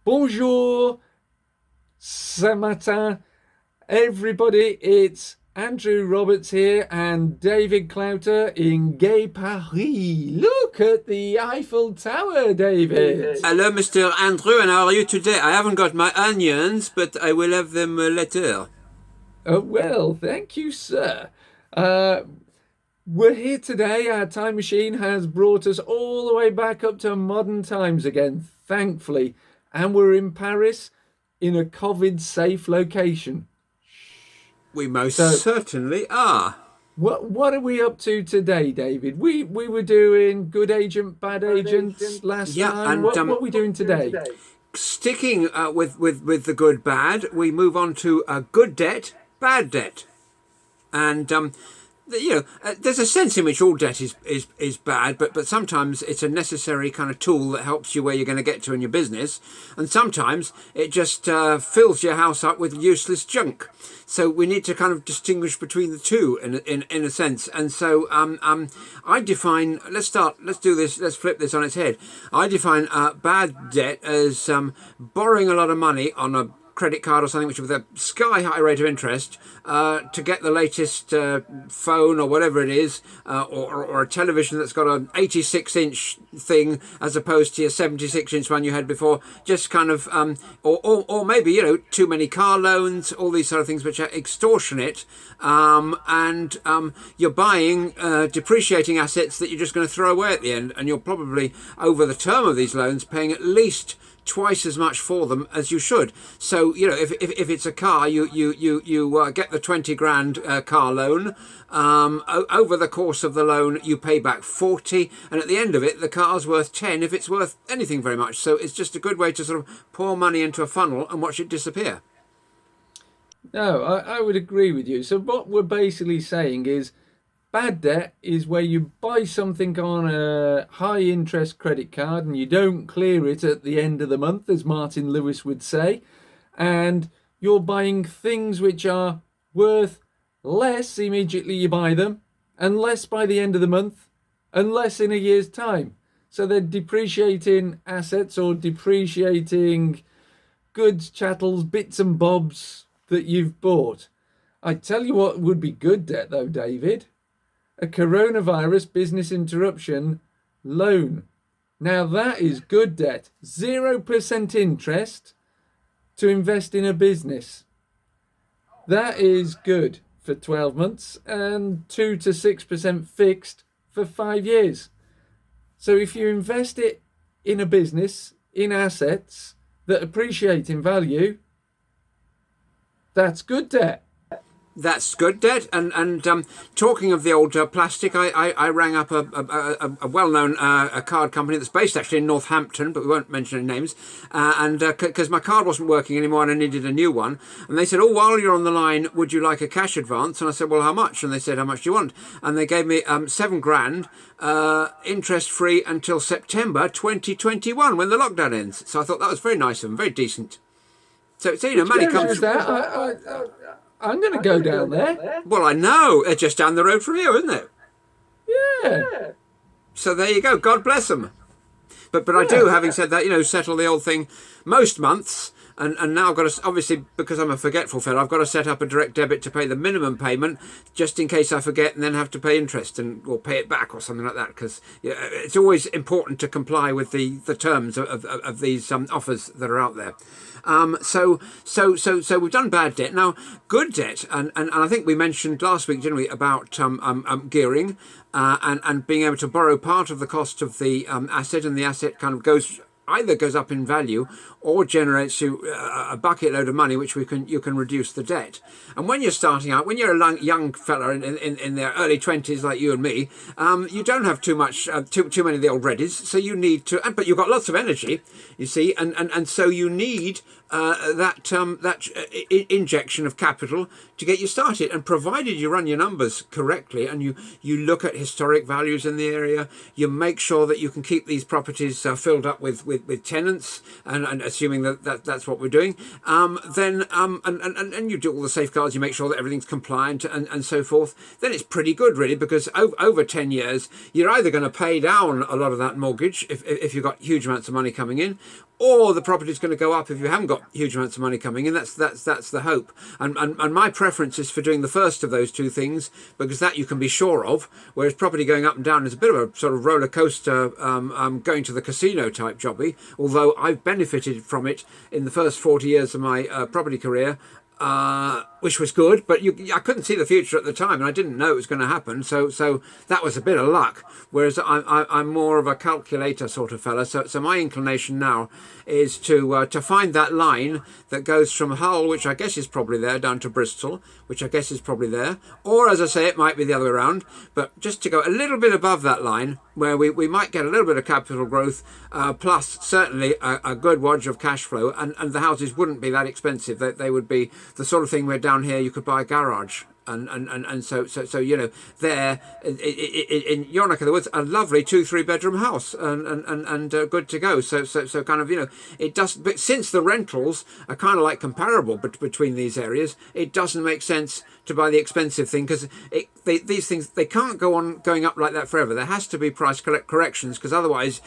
Bonjour, ce matin, everybody. It's Andrew Roberts here and David Clouter in Gay Paris. Look at the Eiffel Tower, David. Hello, Mr. Andrew, and how are you today? I haven't got my onions, but I will have them later. Well, thank you, sir. We're here today. Our time machine has brought us all the way back up to modern times again, thankfully. And we're in Paris in a COVID-safe location. We most certainly are. What are we up to today, David? We were doing good agent, bad agent last time. And what are we doing today? Sticking with the good bad, we move on to good debt, bad debt. And there's a sense in which all debt is bad, but sometimes it's a necessary kind of tool that helps you where you're going to get to in your business, and sometimes it just fills your house up with useless junk. So we need to kind of distinguish between the two in a sense. And so I define. Let's do this. Let's flip this on its head. I define bad debt as borrowing a lot of money on a credit card or something, which with a sky high rate of interest to get the latest phone or whatever it is, or a television that's got an 86-inch thing as opposed to your 76-inch one you had before. Just kind of, or maybe too many car loans, all these sort of things which are extortionate, and you're buying depreciating assets that you're just going to throw away at the end, and you're probably over the term of these loans paying at least twice as much for them as you should. So if it's a car, you get the 20 grand car loan. Over the course of the loan, you pay back 40, and at the end of it, the car's worth 10 if it's worth anything very much. So it's just a good way to sort of pour money into a funnel and watch it disappear. No, I would agree with you. So what we're basically saying is bad debt is where you buy something on a high interest credit card and you don't clear it at the end of the month, as Martin Lewis would say, and you're buying things which are worth less immediately you buy them, and less by the end of the month, and less in a year's time. So they're depreciating assets or depreciating goods, chattels, bits and bobs that you've bought. I tell you what would be good debt though, David. A coronavirus business interruption loan. Now that is good debt. 0% interest to invest in a business. That is good for 12 months and 2 to 6% fixed for 5 years. So if you invest it in a business, in assets that appreciate in value, that's good debt. That's good debt. And talking of the old plastic, I rang up a well-known card company that's based actually in Northampton, but we won't mention any names, and because my card wasn't working anymore and I needed a new one, and they said, while you're on the line, would you like a cash advance? And I said, well, how much? And they said, how much do you want? And they gave me 7 grand interest free until September 2021 when the lockdown ends. So I thought that was very nice of them, very decent. So money comes. I'm going to go down there. Well, I know. They're just down the road from you, isn't it? Yeah. So there you go. God bless them. But I do, having said that, settle the old thing most months. And now I've got to, obviously, because I'm a forgetful fellow, I've got to set up a direct debit to pay the minimum payment just in case I forget and then have to pay interest or pay it back or something like that. Because it's always important to comply with the terms of these offers that are out there. So we've done bad debt. Now, good debt, and I think we mentioned last week, didn't we, about gearing and being able to borrow part of the cost of the asset, and the asset kind of either goes up in value or generates you a bucket load of money, which you can reduce the debt. And when you're starting out, when you're a young fella in their early 20s like you and me, you don't have too many of the old readies, so you need to, but you've got lots of energy, you see, and so you need that injection of capital to get you started. And provided you run your numbers correctly and you look at historic values in the area, you make sure that you can keep these properties filled up with with tenants, and assuming that's what we're doing, then and you do all the safeguards, you make sure that everything's compliant and so forth, then it's pretty good really, because over 10 years you're either going to pay down a lot of that mortgage if you've got huge amounts of money coming in, or the property's going to go up if you haven't got huge amounts of money coming in. That's the hope. And my preference is for doing the first of those two things, because that you can be sure of, whereas property going up and down is a bit of a sort of roller coaster, going to the casino type jobby, although I've benefited from it in the first 40 years of my property career, which was good, but I couldn't see the future at the time, and I didn't know it was going to happen. So that was a bit of luck. Whereas I'm more of a calculator sort of fella. So my inclination now is to find that line that goes from Hull, which I guess is probably there, down to Bristol, which I guess is probably there, or as I say, it might be the other way around. But just to go a little bit above that line, where we might get a little bit of capital growth, plus certainly a good wodge of cash flow, and the houses wouldn't be that expensive. They would be the sort of thing where down here you could buy a garage, and so there in your neck of the woods, a lovely 2-3 bedroom house, and good to go. So kind of, it does. But since the rentals are kind of like comparable between these areas, it doesn't make sense to buy the expensive thing, because these things, they can't go on going up like that forever. There has to be price corrections, because otherwise,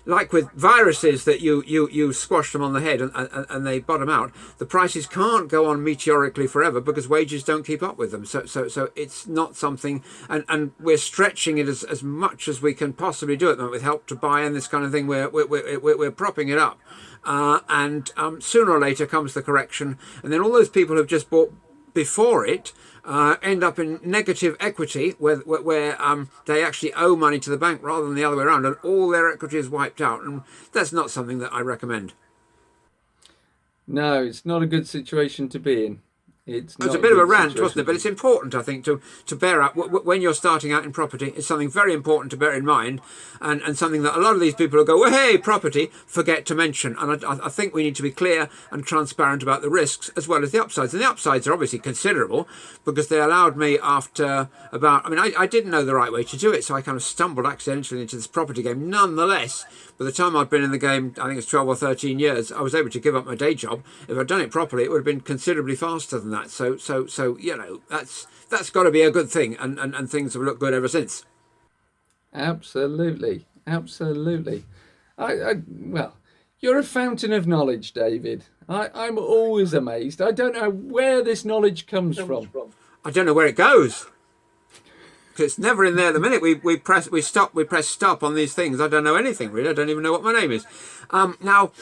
like with viruses that you squash them on the head and they bottom out, the prices can't go on meteorically forever, because wages don't keep up with them. So it's not something, and we're stretching it as much as we can possibly do at the moment with Help to Buy and this kind of thing. We're propping it up, and sooner or later comes the correction, and then all those people who've just bought before it end up in negative equity, where they actually owe money to the bank rather than the other way around, and all their equity is wiped out. And that's not something that I recommend. No, it's not a good situation to be in. It's It was not a bit of a good rant, situation wasn't it? But it's important, I think, to bear up when you're starting out in property. It's something very important to bear in mind, and something that a lot of these people who go, well, hey, property, forget to mention. And I think we need to be clear and transparent about the risks as well as the upsides. And the upsides are obviously considerable, because they allowed me, after about, I didn't know the right way to do it, so I kind of stumbled accidentally into this property game. Nonetheless, by the time I'd been in the game, I think it's 12 or 13 years, I was able to give up my day job. If I'd done it properly, it would have been considerably faster than that. So that's got to be a good thing, and things have looked good ever since. Absolutely. Well, you're a fountain of knowledge, David. I'm always amazed. I don't know where this knowledge comes from. I don't know where it goes. It's never in there. The minute we press stop on these things, I don't know anything really. I don't even know what my name is. Now,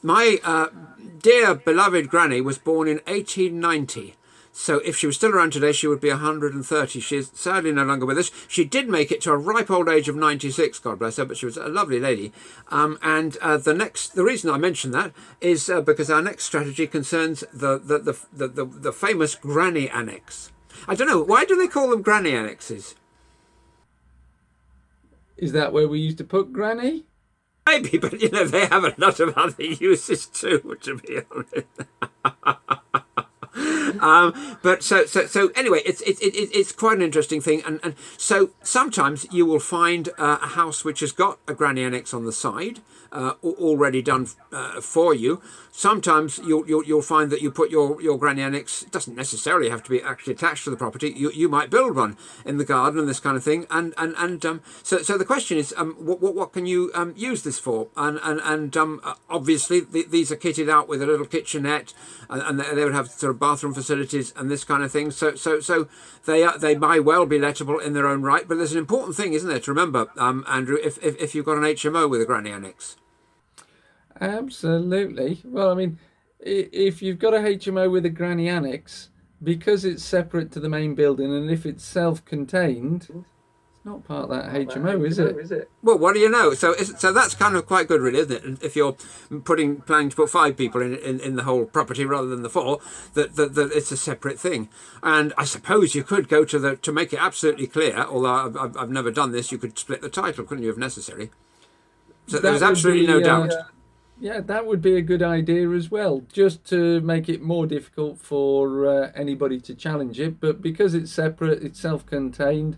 my dear beloved granny was born in 1890. So if she was still around today, she would be 130. She is sadly no longer with us. She did make it to a ripe old age of 96, God bless her, but she was a lovely lady. The reason I mention that is because our next strategy concerns the famous granny annex. I don't know, why do they call them granny annexes? Is that where we used to put Granny? Maybe, but they have a lot of other uses too, to be honest. But so anyway, it's quite an interesting thing, and so sometimes you will find a house which has got a granny annex on the side, already done for you. Sometimes you'll find that you put your granny annex. It doesn't necessarily have to be actually attached to the property. You might build one in the garden and this kind of thing. So the question is, what can you use this for? And obviously these are kitted out with a little kitchenette, and they would have sort of bathroom facilities and this kind of thing. So they might well be lettable in their own right. But there's an important thing, isn't there, to remember, Andrew, if you've got an HMO with a granny annex. Absolutely. Well, if you've got a HMO with a granny annex, because it's separate to the main building, and if it's self-contained, it's not part of that HMO, is it? Well, what do you know? So that's kind of quite good, really, isn't it? And if you're planning to put 5 people in the whole property rather than the 4, that it's a separate thing. And I suppose you could go to make it absolutely clear, although I've never done this, you could split the title, couldn't you, if necessary? So there's absolutely no doubt. Yeah, that would be a good idea as well, just to make it more difficult for anybody to challenge it. But because it's separate, it's self-contained,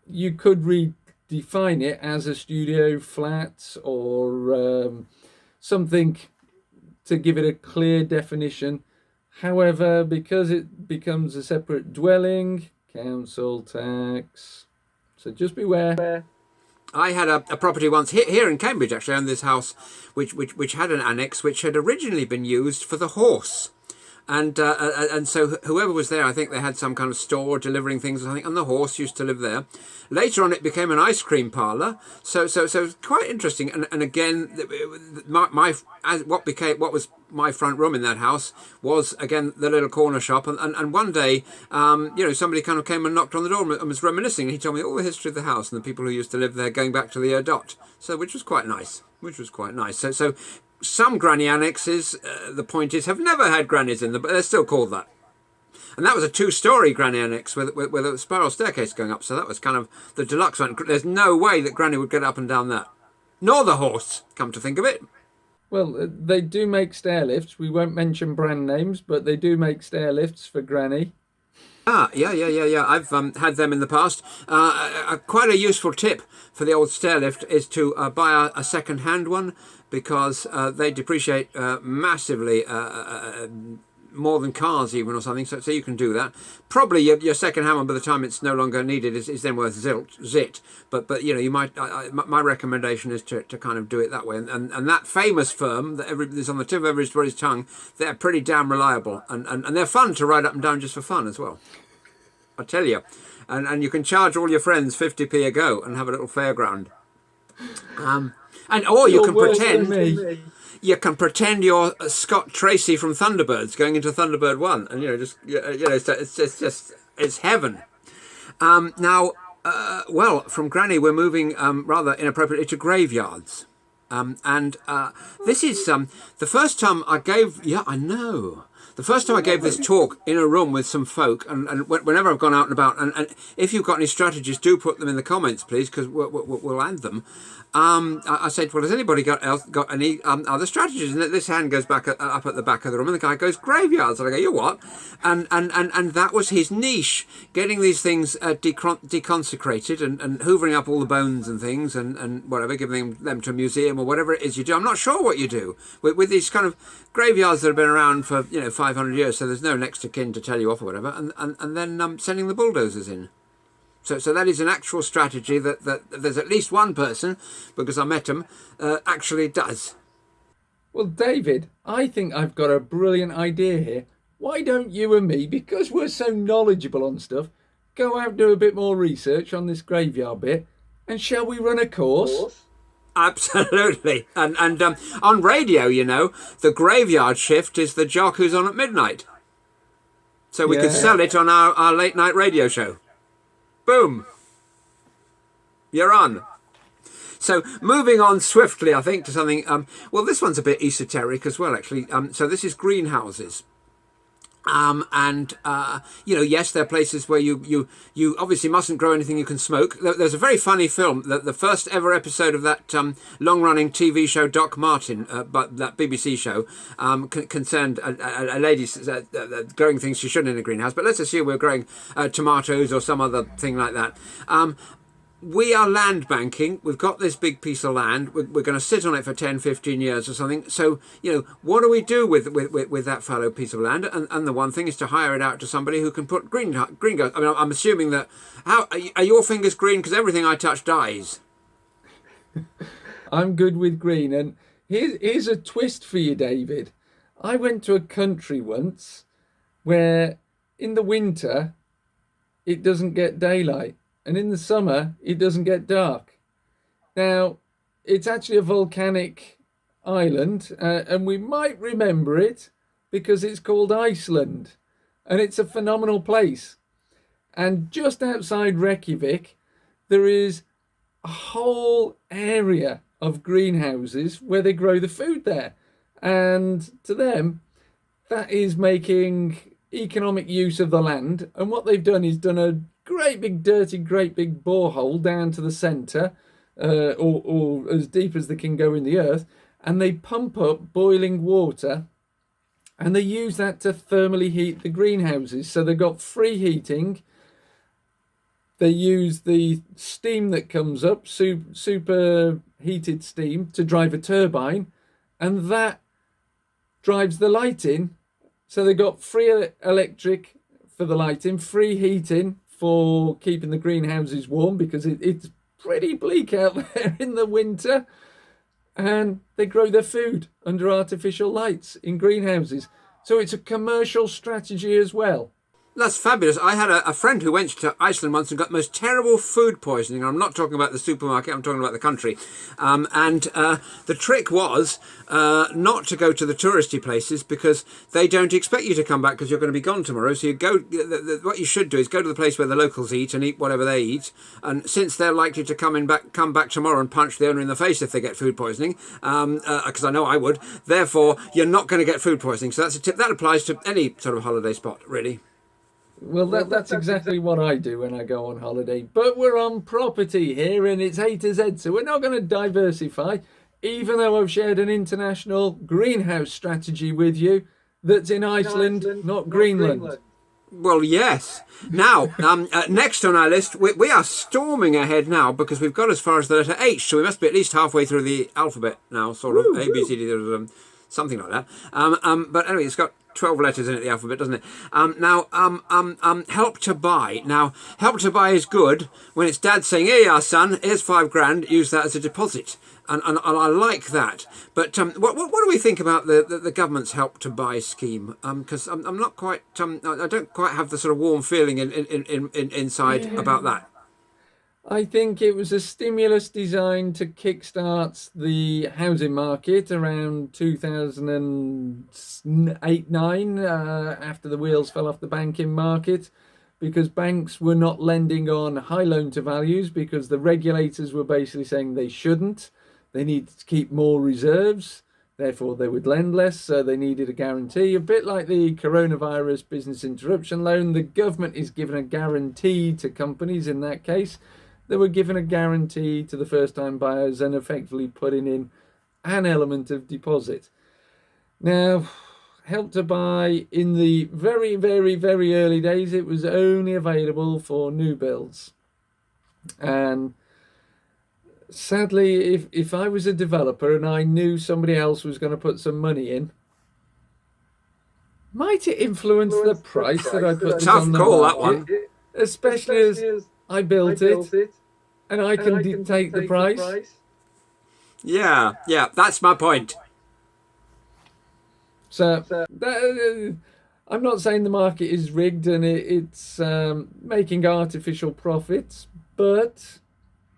you could read define it as a studio flat or something to give it a clear definition. However, because it becomes a separate dwelling, council tax. So just beware. I had a property once here in Cambridge. Actually, I owned this house, which had an annex, which had originally been used for the horse. And so whoever was there, I think they had some kind of store delivering things, I think, and the horse used to live there. Later on, it became an ice cream parlour. So it's quite interesting. And again, what was my front room in that house was again the little corner shop. And one day, somebody kind of came and knocked on the door and was reminiscing. And he told me all the history of the house and the people who used to live there, going back to the dot. So which was quite nice. So some granny annexes, the point is, have never had grannies in them, but they're still called that. And that was a 2-story granny annex with a spiral staircase going up. So that was kind of the deluxe one. There's no way that granny would get up and down that. Nor the horse, come to think of it. Well, they do make stair lifts. We won't mention brand names, but they do make stair lifts for granny. Yeah. I've had them in the past. Quite a useful tip for the old stair lift is to buy a second-hand one, because they depreciate massively, more than cars even or something. So you can do that. Probably your second-hand one, by the time it's no longer needed, is then worth zit. But you might. My recommendation is to kind of do it that way. And that famous firm that is on the tip of everybody's tongue, they're pretty damn reliable, and they're fun to ride up and down just for fun as well. I tell you, and you can charge all your friends 50p a go and have a little fairground. Or you can pretend you're Scott Tracy from Thunderbirds going into Thunderbird 1, and it's heaven. Now, from granny we're moving rather inappropriately to graveyards. This is the first time I gave. Yeah, I know. The first time I gave this talk in a room with some folk, and whenever I've gone out and about, and if you've got any strategies, do put them in the comments, please, because we'll add them. I said, well, has anybody got any other strategies? And this hand goes back up at the back of the room, and the guy goes, graveyards. And I go, you what? And that was his niche, getting these things deconsecrated and hoovering up all the bones and things and whatever, giving them to a museum or whatever it is you do. I'm not sure what you do with these kind of graveyards that have been around for 500 years, so there's no next of kin to tell you off or whatever, and then sending the bulldozers in. So that is an actual strategy that there's at least one person, because I met him, actually does. Well, David, I think I've got a brilliant idea here. Why don't you and me, because we're so knowledgeable on stuff, go out and do a bit more research on this graveyard bit, and shall we run a course? Absolutely. And on radio, the graveyard shift is the jock who's on at midnight. So we could sell it on our late night radio show. Boom. You're on. So moving on swiftly, I think, to something, this one's a bit esoteric as well, actually. So this is greenhouses. Yes, there are places where you obviously mustn't grow anything you can smoke. There's a very funny film, the first ever episode of that long-running TV show Doc Martin, but that BBC show, concerned a lady growing things she shouldn't in a greenhouse. But let's assume we're growing tomatoes or some other thing like that. We are land banking. We've got this big piece of land. We're going to sit on it for 10, 15 years or something. So, what do we do with that fallow piece of land? And the one thing is to hire it out to somebody who can put green goes. I mean, I'm assuming that, are your fingers green? Because everything I touch dies. I'm good with green. And here's a twist for you, David. I went to a country once where in the winter, it doesn't get daylight. And in the summer, it doesn't get dark. Now, it's actually a volcanic island, and we might remember it because it's called Iceland. And it's a phenomenal place. And just outside Reykjavik, there is a whole area of greenhouses where they grow the food there. And to them, that is making economic use of the land. And what they've done is done a great big borehole down to the centre, or as deep as they can go in the earth, and they pump up boiling water, and they use that to thermally heat the greenhouses. So they've got free heating. They use the steam that comes up, super heated steam, to drive a turbine, and that drives the lighting. So they got free electric for the lighting, free heating for keeping the greenhouses warm because it's pretty bleak out there in the winter. And they grow their food under artificial lights in greenhouses. So it's a commercial strategy as well. That's fabulous. I had a friend who went to Iceland once and got the most terrible food poisoning. I'm not talking about the supermarket, I'm talking about the country. The trick was not to go to the touristy places because they don't expect you to come back because you're going to be gone tomorrow. So you go. What you should do is go to the place where the locals eat and eat whatever they eat. And since they're likely to come back tomorrow and punch the owner in the face if they get food poisoning, because I know I would. Therefore, you're not going to get food poisoning. So that's a tip that applies to any sort of holiday spot, really. Well, that's exactly what I do when I go on holiday. But we're on property here and it's A to Z, so we're not going to diversify, even though I've shared an international greenhouse strategy with you that's in Iceland, not Greenland. Well, yes. Now, next on our list, we are storming ahead now because we've got as far as the letter H, so we must be at least halfway through the alphabet now, sort of A, B, C, D, something like that. But anyway, it's got 12 letters in it, the alphabet, doesn't it? Help to buy. Now, help to buy is good when it's dad saying, here you are, son, here's $5,000, use that as a deposit. And I like that. But what do we think about the government's help to buy scheme? Because I'm not quite, I don't quite have the sort of warm feeling inside about that. I think it was a stimulus designed to kickstart the housing market around 2008-9, after the wheels fell off the banking market, because banks were not lending on high loan to values because the regulators were basically saying they shouldn't. They needed to keep more reserves, therefore they would lend less, so they needed a guarantee. A bit like the coronavirus business interruption loan, the government is given a guarantee to companies in that case. They were given a guarantee to the first-time buyers and effectively putting in an element of deposit. Now, Help to Buy, in the very, very, very early days, it was only available for new builds. And sadly, if I was a developer and I knew somebody else was going to put some money in, might it influence the price that I put on the call, market? that one. Especially as I built it. And I can dictate the price. Yeah, that's my point. So I'm not saying the market is rigged and it's making artificial profits, but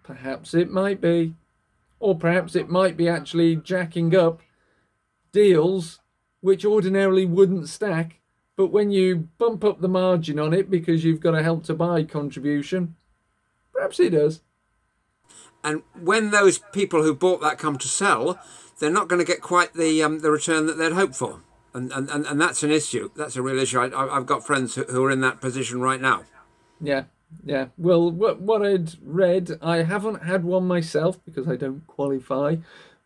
perhaps it might be. Or perhaps it might be actually jacking up deals which ordinarily wouldn't stack, but when you bump up the margin on it because you've got a Help to Buy contribution, perhaps it does. And when those people who bought that come to sell, they're not going to get quite the return that they'd hoped for. And that's an issue. That's a real issue. I've got friends who are in that position right now. Yeah. Well, what I'd read, I haven't had one myself because I don't qualify.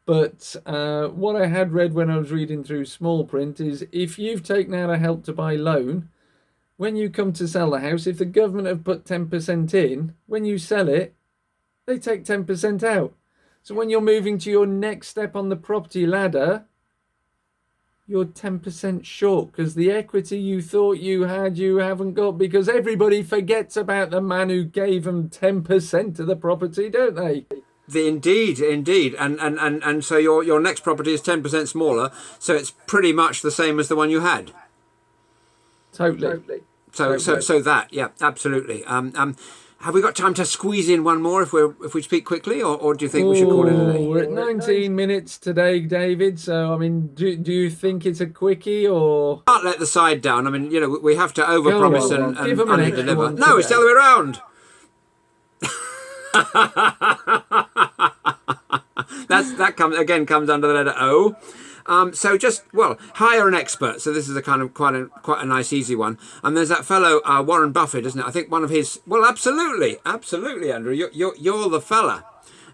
But what I had read when I was reading through small print is if you've taken out a Help to Buy loan, when you come to sell the house, if the government have put 10% in, when you sell it, they take 10% out. So when you're moving to your next step on the property ladder, you're 10% short because the equity you thought you had, you haven't got, because everybody forgets about the man who gave them 10% of the property, don't they? Indeed. And so your next property is 10% smaller, so it's pretty much the same as the one you had. Totally. So that, yeah, absolutely. Have we got time to squeeze in one more if we speak quickly, or do you think we should call it a day? We're at 19 minutes today, David. So, I mean, do you think it's a quickie or? Can't let the side down. I mean, we have to overpromise and deliver. No, it's the other way around. that comes under the letter O. So hire an expert. So this is a kind of quite a nice easy one. And there's that fellow Warren Buffett, isn't it? I think one of his. Well, absolutely, Andrew. You're the fella.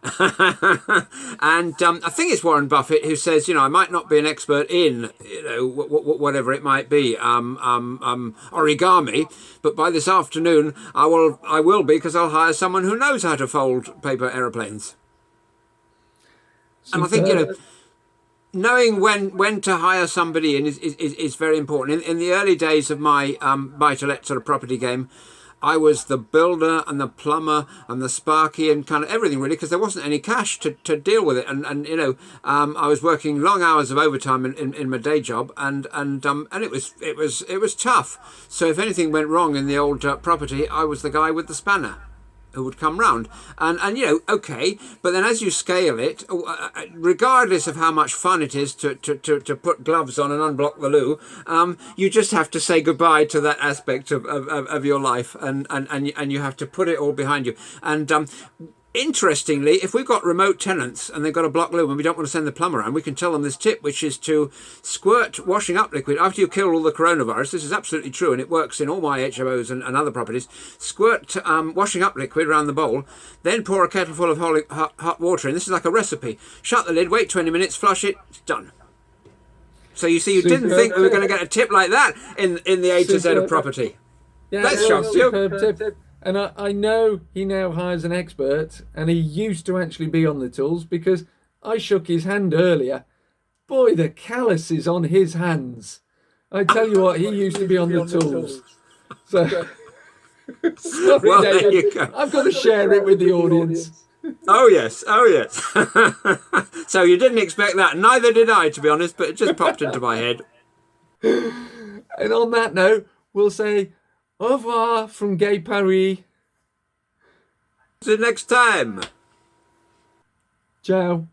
And I think it's Warren Buffett who says, I might not be an expert in, whatever it might be, origami, but by this afternoon I will be, because I'll hire someone who knows how to fold paper aeroplanes. And I think, Superb. knowing when to hire somebody in is very important. In the early days of my buy-to-let sort of property game, I was the builder and the plumber and the sparky and kind of everything, really, because there wasn't any cash to deal with it. And I was working long hours of overtime in my day job, and it was tough. So if anything went wrong in the old property, I was the guy with the spanner who would come round. And okay, but then as you scale it, regardless of how much fun it is to put gloves on and unblock the loo, you just have to say goodbye to that aspect of your life, and you have to put it all behind you. And interestingly, if we've got remote tenants and they've got a block loo and we don't want to send the plumber around, we can tell them this tip, which is to squirt washing up liquid after you kill all the coronavirus. This is absolutely true, and it works in all my HMOs and other properties. Squirt washing up liquid around the bowl, then pour a kettle full of hot water in. This is like a recipe. Shut the lid, wait 20 minutes, flush it, it's done. So you see, you didn't think we were going to get a tip like that in the A to Z of property. Yeah, That's shocks you. superb tip. And I know he now hires an expert, and he used to actually be on the tools, because I shook his hand earlier. Boy, the calluses on his hands. I tell you what, he used to be on the tools. So, sorry, Well, there David. you go. I've got to share it with the audience. Oh yes. So you didn't expect that. Neither did I, to be honest, but it just popped into my head. And on that note, we'll say au revoir from Gay Paris. See you next time. Ciao.